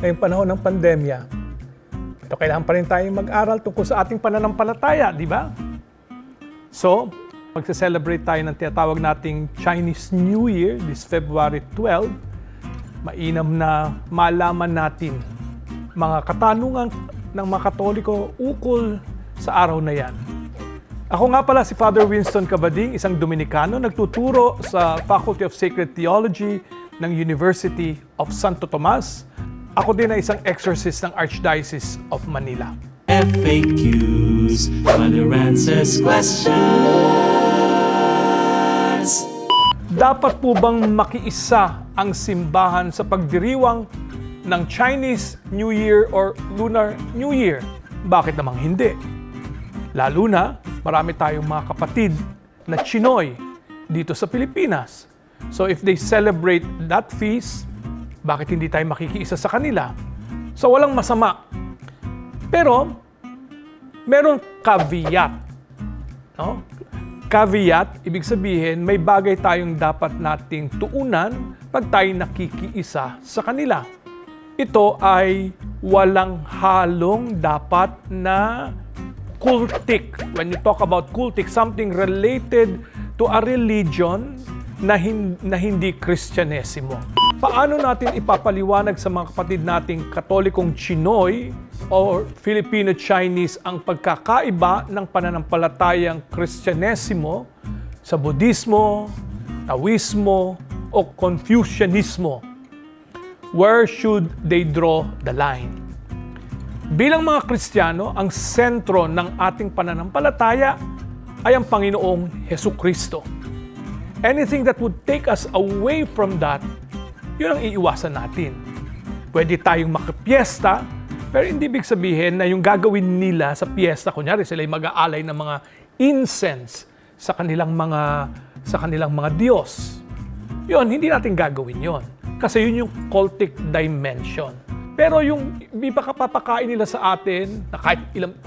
ngayong panahon ng pandemya, ito kailangan pa rin tayong mag-aral tungkol sa ating pananampalataya, di ba? So, magse-celebrate tayo ng tinatawag nating Chinese New Year this February 12. Mainam na malaman natin mga katanungan ng mga Katoliko ukol sa araw na yan. Ako nga pala si Father Winston Cabading, isang Dominikano, nagtuturo sa Faculty of Sacred Theology ng University of Santo Tomas. Ako din ay isang exorcist ng Archdiocese of Manila. FAQs, Father answers questions. Dapat po bang makiisa ang simbahan sa pagdiriwang ng Chinese New Year or Lunar New Year? Bakit namang hindi? Lalo na, marami tayong mga kapatid na Chinoy dito sa Pilipinas. So if they celebrate that feast, bakit hindi tayo makikiisa sa kanila? So walang masama. Pero, merong caveat. No? Caveat, ibig sabihin, may bagay tayong dapat nating tuunan pag tayo nakikiisa sa kanila. Ito ay walang halong dapat na cultic. When you talk about cultic, something related to a religion na hindi Kristyanesimo. Paano natin ipapaliwanag sa mga kapatid nating Katolikong Chinoy or Filipino-Chinese ang pagkakaiba ng pananampalatayang Kristyanesimo sa Budismo, Taoismo, o Confucianismo? Where should they draw the line? Bilang mga Kristiyano, ang sentro ng ating pananampalataya ay ang Panginoong Hesukristo. Anything that would take us away from that, yun ang iiwasan natin. Pwede tayong makipiesta, pero hindi ibig sabihin na yung gagawin nila sa piyesta, kunyari sila ay mag-aalay ng mga incense sa kanilang mga Diyos. Yun, hindi natin gagawin yun. Kasi yun yung cultic dimension. Pero yung papakain nila sa atin, na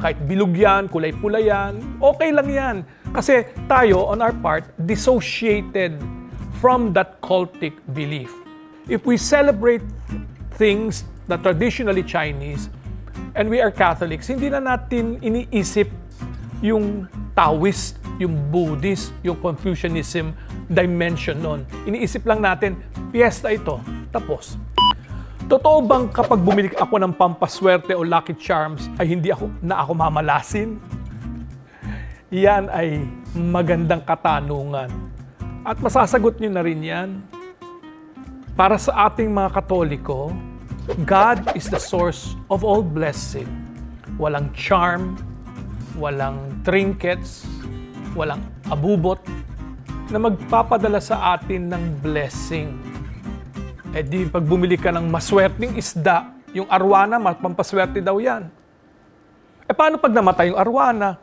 kahit bilog yan, kulay-pula yan, okay lang yan. Kasi tayo, on our part, dissociated from that cultic belief. If we celebrate things that traditionally Chinese, and we are Catholics, hindi na natin iniisip yung Taoist, yung Buddhist, yung Confucianism dimension nun. Iniisip lang natin, piyesta ito, tapos. Totoo bang kapag bumili ako ng pampaswerte o lucky charms ay hindi ako mamalasin? Yan ay magandang katanungan. At masasagot nyo na rin yan. Para sa ating mga Katoliko, God is the source of all blessing. Walang charm, walang trinkets, walang abubot na magpapadala sa atin ng blessing. Eh di, pag bumili ka ng maswerteng isda, yung arwana, pampaswerte daw yan. Eh paano pag namatay yung arwana?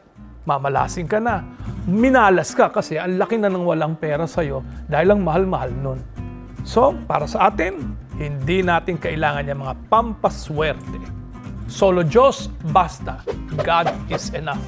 Mamalasing ka na. Minalas ka kasi ang laki na ng walang pera sa'yo dahil ang mahal-mahal nun. So, para sa atin, hindi natin kailangan yung mga pampaswerte. Solo Diyos, basta. God is enough.